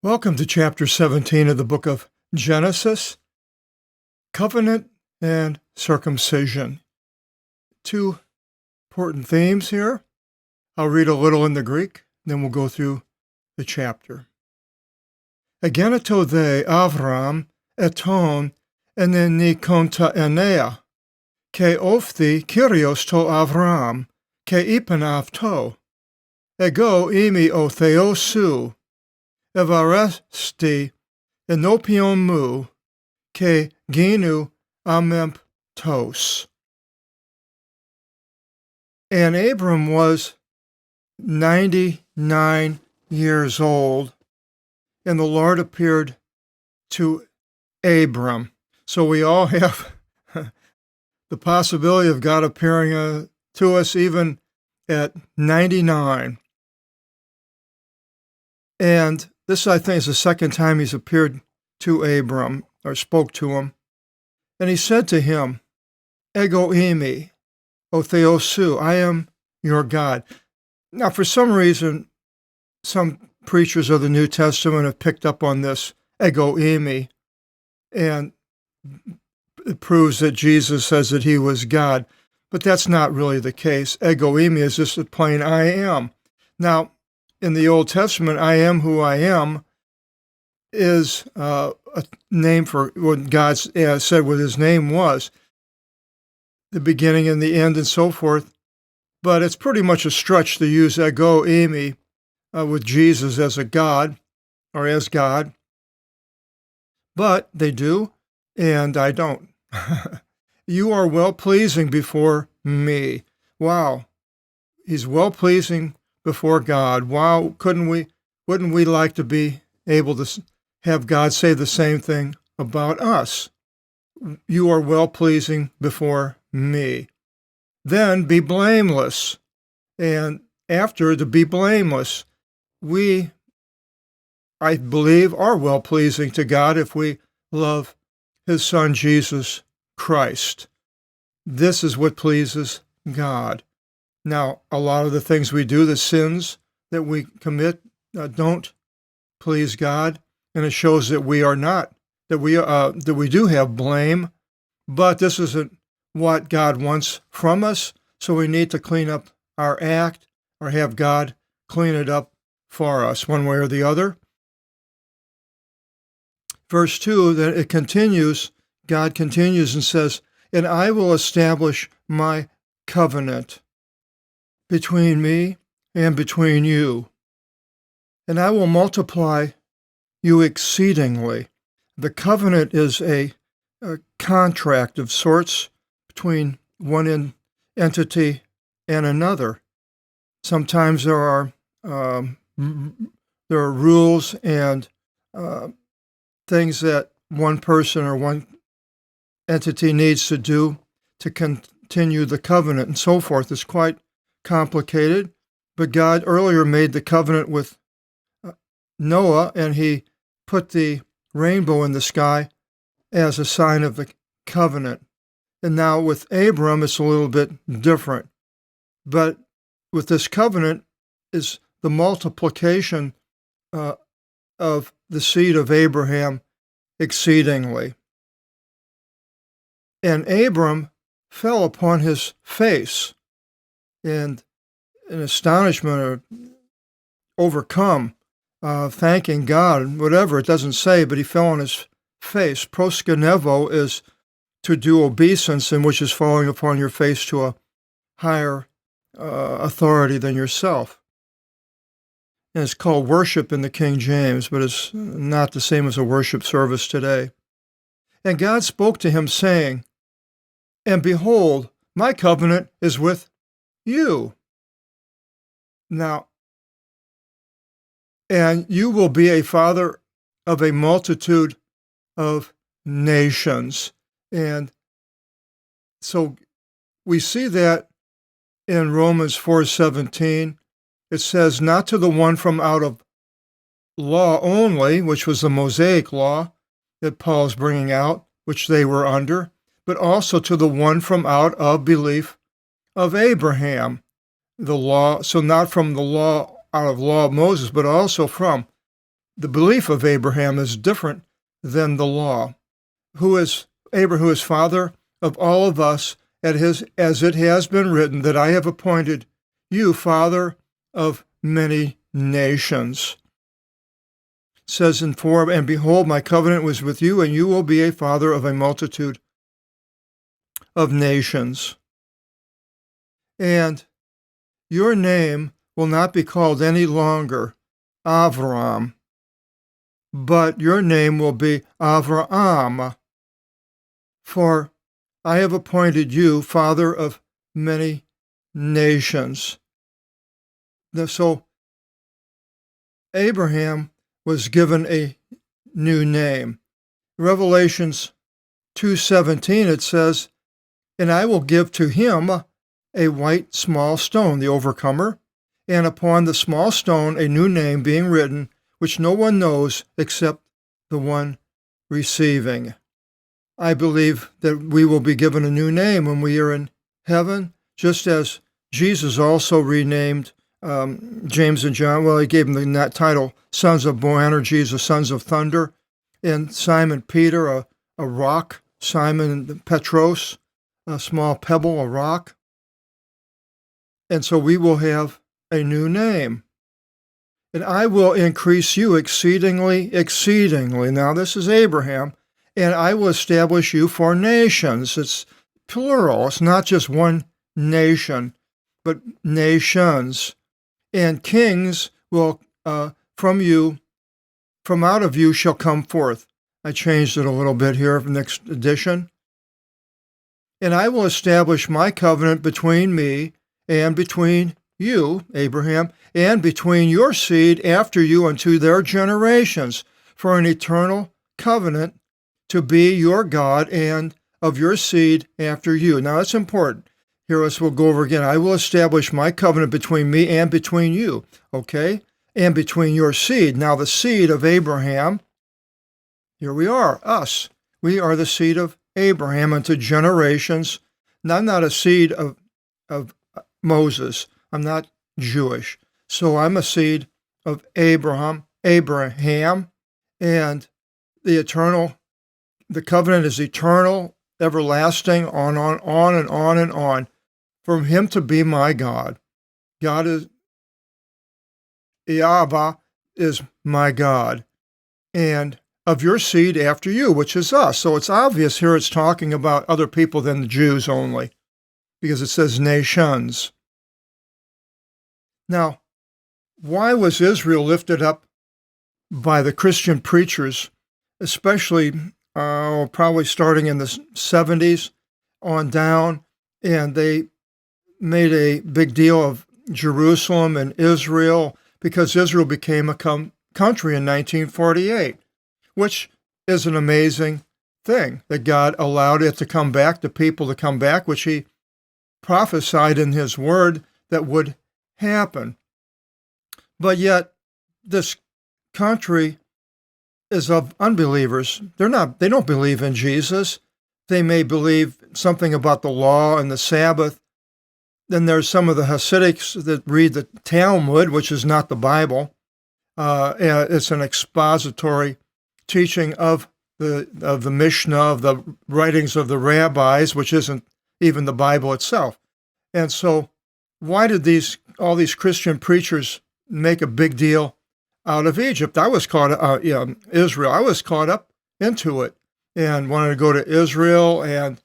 Welcome to chapter 17 of the book of Genesis, Covenant and Circumcision. Two important themes here. I'll read a little in the Greek, then we'll go through the chapter. Egeneto de Avram eton enenikonta enea, ke ofthi Kyrios to Avram, ke ipenav to, ego imi o theosu, Evaresti enopion mu ke genu amemptos. And Abram was 99 years old, and the Lord appeared to Abram. So we all have the possibility of God appearing to us even at 99. And this, I think, is the second time he's appeared to Abram, or spoke to him. And he said to him, Ego imi, o theosu, I am your God. Now, for some reason, some preachers of the New Testament have picked up on this, Ego imi, and it proves that Jesus says that he was God. But that's not really the case. Ego imi is just a plain I am. Now, in the Old Testament, I am who I am is a name for what God said what his name was, the beginning and the end and so forth. But it's pretty much a stretch to use ego eimi with Jesus as a God or as God. But they do, and I don't. You are well-pleasing before me. Wow. He's well-pleasing before God. Wow, wouldn't we like to be able to have God say the same thing about us? You are well-pleasing before me. Then be blameless. And after to be blameless, we, I believe, are well-pleasing to God if we love his Son, Jesus Christ. This is what pleases God. Now, a lot of the things we do, the sins that we commit, don't please God, and it shows that we are not, that we do have blame, but this isn't what God wants from us, so we need to clean up our act or have God clean it up for us, one way or the other. Verse 2, that it continues, God continues and says, and I will establish my covenant between me and between you, and I will multiply you exceedingly. The covenant is a contract of sorts between one entity and another. Sometimes there are rules and things that one person or one entity needs to do to continue the covenant and so forth. It's quite complicated, but God earlier made the covenant with Noah, and he put the rainbow in the sky as a sign of the covenant. And now with Abram, it's a little bit different. But with this covenant is the multiplication of the seed of Abraham exceedingly. And Abram fell upon his face, and in astonishment or overcome, thanking God, whatever, it doesn't say, but he fell on his face. Proskenevo is to do obeisance, in which is falling upon your face to a higher authority than yourself. And it's called worship in the King James, but it's not the same as a worship service today. And God spoke to him, saying, and behold, my covenant is with you. Now, and you will be a father of a multitude of nations. And so we see that in Romans 4:17. It says, not to the one from out of law only, which was the Mosaic law that Paul's bringing out, which they were under, but also to the one from out of belief of Abraham, the law. So not from the law, out of law of Moses, but also from the belief of Abraham is different than the law. Who is Abraham, who is father of all of us, as it has been written, that I have appointed you father of many nations. It says in 4, and behold, my covenant was with you, and you will be a father of a multitude of nations. And your name will not be called any longer Avram, but your name will be Avraham, for I have appointed you father of many nations. So Abraham was given a new name. Revelations 2:17, it says, and I will give to him a white small stone, the overcomer, and upon the small stone a new name being written, which no one knows except the one receiving. I believe that we will be given a new name when we are in heaven, just as Jesus also renamed James and John. Well, he gave them that title, sons of Boanerges, sons of thunder, and Simon Peter, a rock, Simon Petros, a small pebble, a rock. And so we will have a new name. And I will increase you exceedingly, exceedingly. Now, this is Abraham. And I will establish you for nations. It's plural. It's not just one nation, but nations. And kings will, from out of you shall come forth. I changed it a little bit here for next edition. And I will establish my covenant between me and between you, Abraham, and between your seed after you unto their generations, for an eternal covenant to be your God and of your seed after you. Now, that's important. Here, we'll go over again. I will establish my covenant between me and between you, okay? And between your seed. Now, the seed of Abraham, here we are, us. We are the seed of Abraham unto generations. Now, I'm not a seed of Moses. I'm not Jewish. So I'm a seed of Abraham, and the covenant is eternal, everlasting, on and on and on, for him to be my God. God is, Yahweh is my God, and of your seed after you, which is us. So it's obvious here it's talking about other people than the Jews only, because it says nations. Now, why was Israel lifted up by the Christian preachers, especially probably starting in the 70s on down, and they made a big deal of Jerusalem and Israel because Israel became a country in 1948, which is an amazing thing that God allowed it to come back, the people to come back, which he prophesied in his word that would happen. But yet, this country is of unbelievers. They don't believe in Jesus. They may believe something about the law and the Sabbath. Then there's some of the Hasidics that read the Talmud, which is not the Bible. It's an expository teaching of the Mishnah, of the writings of the rabbis, which isn't even the Bible itself. And so, why did all these Christian preachers make a big deal out of Egypt? I was caught Israel. I was caught up into it and wanted to go to Israel, and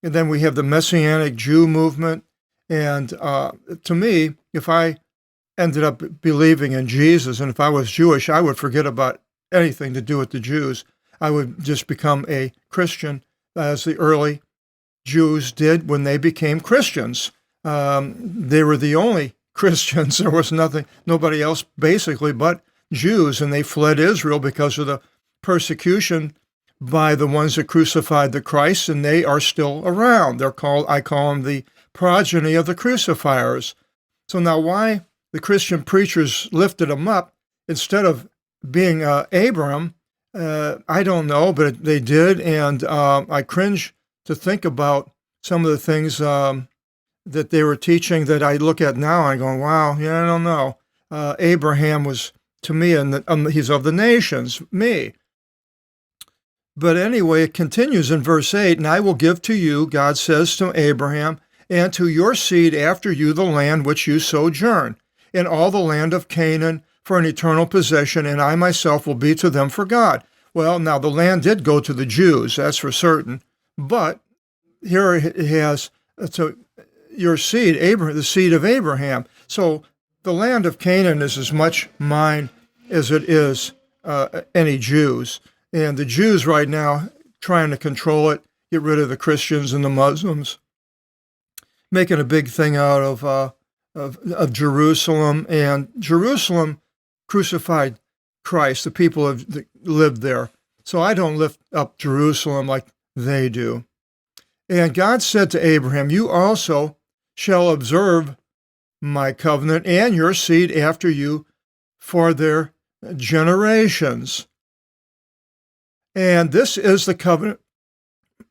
then we have the Messianic Jew movement. And to me, if I ended up believing in Jesus, and if I was Jewish, I would forget about anything to do with the Jews. I would just become a Christian, as the early Jews did when they became Christians. They were the only Christians. There was nobody else basically but Jews, and they fled Israel because of the persecution by the ones that crucified the Christ, and they are still around. I call them the progeny of the crucifiers. So now why the Christian preachers lifted them up instead of being Abram, I don't know, but they did, and I cringe to think about some of the things that they were teaching that I look at now and I go, wow, I don't know. Abraham was to me, and he's of the nations, me. But anyway, it continues in verse 8, and I will give to you, God says to Abraham, and to your seed after you the land which you sojourn, in all the land of Canaan for an eternal possession, and I myself will be to them for God. Well, now the land did go to the Jews, that's for certain, but here it has to your seed, Abraham, the seed of Abraham. So the land of Canaan is as much mine as it is any Jews. And the Jews right now trying to control it, get rid of the Christians and the Muslims, making a big thing out of Jerusalem. And Jerusalem crucified Christ. The people that lived there. So I don't lift up Jerusalem like they do. And God said to Abraham, you also shall observe my covenant and your seed after you for their generations. And this is the covenant,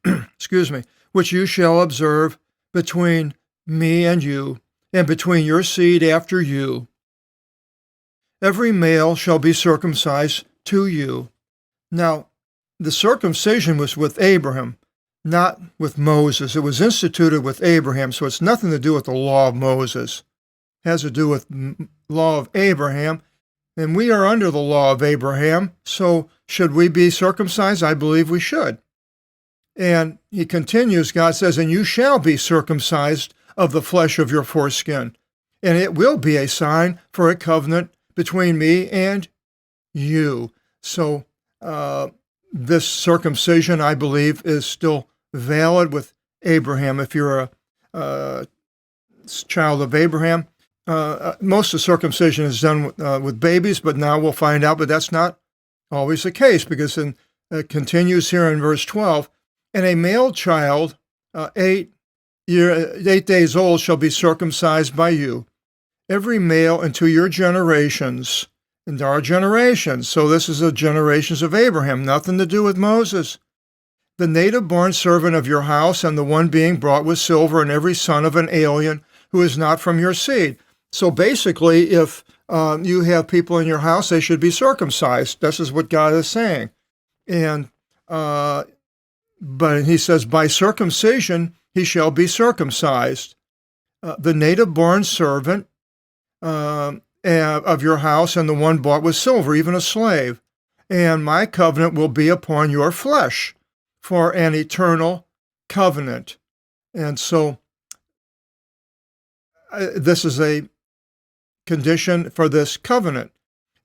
excuse me, which you shall observe between me and you, and between your seed after you. Every male shall be circumcised to you. Now, the circumcision was with Abraham, not with Moses. It was instituted with Abraham, so it's nothing to do with the law of Moses. It has to do with the law of Abraham, and we are under the law of Abraham, so should we be circumcised? I believe we should. And he continues, God says, and you shall be circumcised of the flesh of your foreskin, and it will be a sign for a covenant between me and you. So this circumcision, I believe, is still valid with Abraham. If you're a child of Abraham, most of circumcision is done with babies, but now we'll find out, but that's not always the case, because it continues here in verse 12, and a male child, 8 days old, shall be circumcised by you, every male into your generations, and our generations. So this is the generations of Abraham, nothing to do with Moses. The native-born servant of your house, and the one being brought with silver, and every son of an alien who is not from your seed. So basically, if you have people in your house, they should be circumcised. This is what God is saying. And but he says, by circumcision he shall be circumcised. The native-born servant of your house, and the one bought with silver, even a slave. And my covenant will be upon your flesh for an eternal covenant. And so this is a condition for this covenant.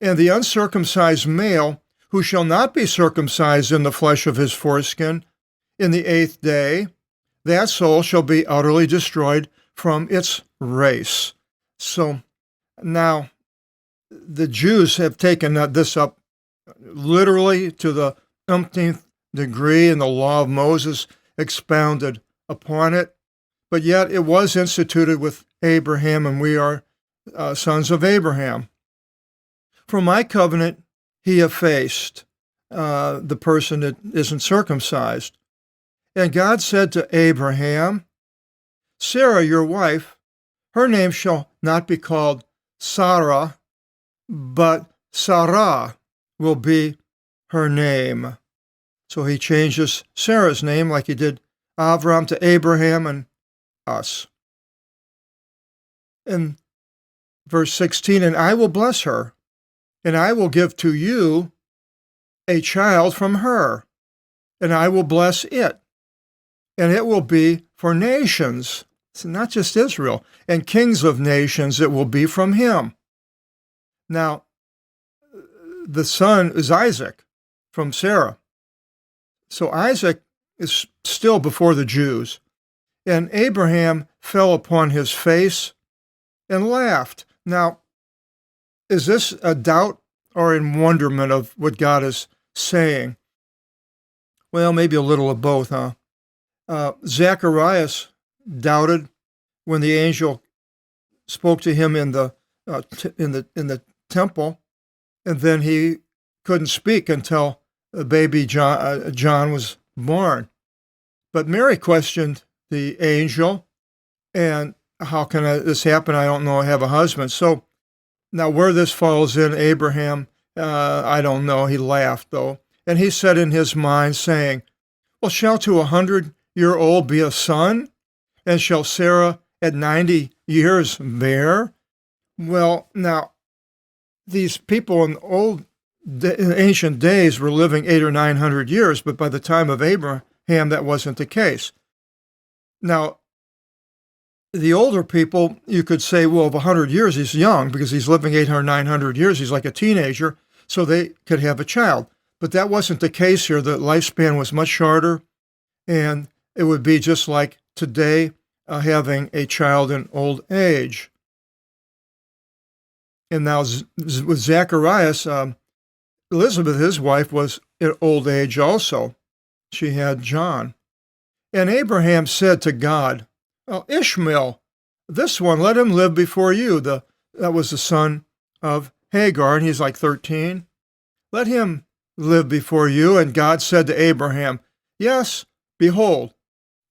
And the uncircumcised male, who shall not be circumcised in the flesh of his foreskin, in the 8th day, that soul shall be utterly destroyed from its race. So now the Jews have taken this up literally to the umpteenth degree, and the law of Moses expounded upon it. But yet it was instituted with Abraham, and we are sons of Abraham. For my covenant he effaced the person that isn't circumcised. And God said to Abraham, Sarah, your wife, her name shall not be called Sarah, but Sarah will be her name. So he changes Sarah's name like he did Avram to Abraham and us. In verse 16, and I will bless her, and I will give to you a child from her, and I will bless it, and it will be for nations. It's not just Israel, and kings of nations it will be from him. Now, the son is Isaac from Sarah. So Isaac is still before the Jews. And Abraham fell upon his face and laughed. Now, is this a doubt or in wonderment of what God is saying? Well, maybe a little of both, huh? Zacharias doubted when the angel spoke to him in the temple, and then he couldn't speak until the baby John was born. But Mary questioned the angel, and how can this happen? I don't know. I have a husband. So Now, where this falls in Abraham, I don't know. He laughed, though. And he said in his mind, saying, well, shall to 100-year-old be a son? And shall Sarah at 90 years bear? Well, now, these people in ancient days were living 800 or 900 years, but by the time of Abraham, that wasn't the case. Now, the older people, you could say, well, of 100 years, he's young because he's living 800, 900 years. He's like a teenager, so they could have a child. But that wasn't the case here. The lifespan was much shorter, and it would be just like today, having a child in old age. And now with Zacharias, Elizabeth, his wife, was in old age also. She had John. And Abraham said to God, well, Ishmael, this one, let him live before you. That was the son of Hagar, and he's like 13. Let him live before you. And God said to Abraham, yes, behold,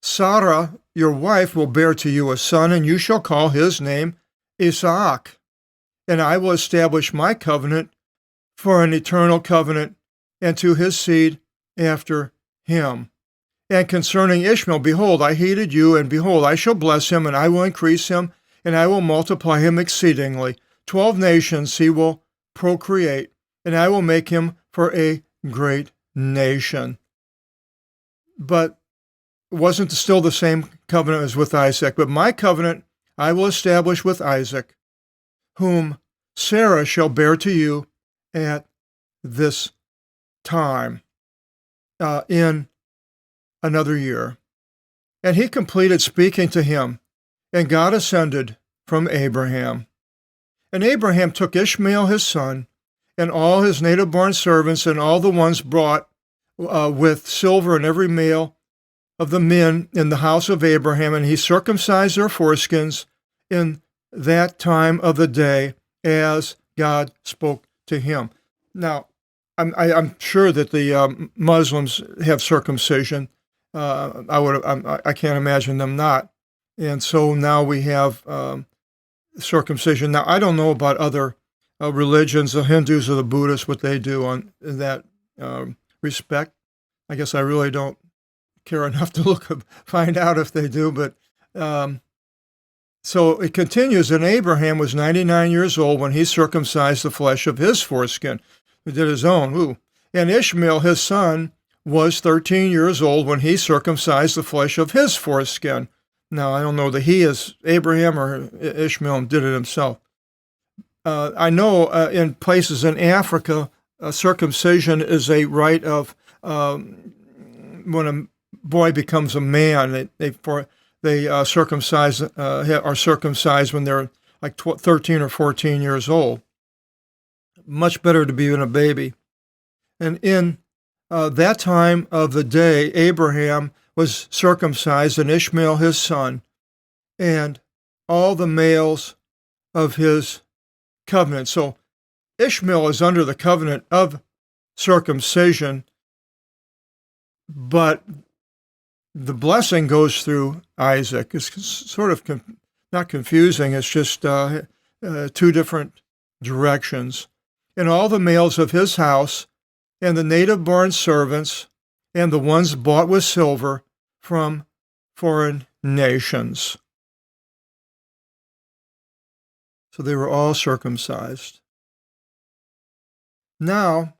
Sarah, your wife, will bear to you a son, and you shall call his name Isaac. And I will establish my covenant for an eternal covenant, and to his seed after him. And concerning Ishmael, behold, I hated you, and behold, I shall bless him, and I will increase him, and I will multiply him exceedingly. 12 nations he will procreate, and I will make him for a great nation. But it wasn't still the same covenant as with Isaac, but my covenant I will establish with Isaac, whom Sarah shall bear to you at this time, in another year. And he completed speaking to him, and God ascended from Abraham. And Abraham took Ishmael his son, and all his native-born servants, and all the ones brought with silver, and every male of the men in the house of Abraham, and he circumcised their foreskins in that time of the day, as God spoke to him. Now, I'm sure that the Muslims have circumcision. I can't imagine them not. And so now we have circumcision. Now, I don't know about other religions, the Hindus or the Buddhists, what they do in that respect. I guess I really don't care enough to find out if they do. But so it continues, and Abraham was 99 years old when he circumcised the flesh of his foreskin. He did his own. Ooh. And Ishmael, his son, was 13 years old when he circumcised the flesh of his foreskin. Now, I don't know that he is Abraham or Ishmael and did it himself. I know in places in Africa, circumcision is a rite of when a boy becomes a man. They are circumcised when they're like 13 or 14 years old. Much better to be even a baby. And in that time of the day, Abraham was circumcised, and Ishmael his son, and all the males of his covenant. So Ishmael is under the covenant of circumcision, but the blessing goes through Isaac. It's sort of not confusing. It's just two different directions. And all the males of his house, and the native-born servants, and the ones bought with silver from foreign nations. So they were all circumcised. Now,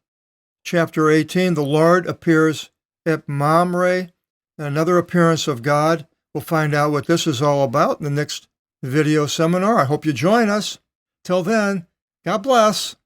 chapter 18, the Lord appears at Mamre, another appearance of God. We'll find out what this is all about in the next video seminar. I hope you join us. Till then, God bless.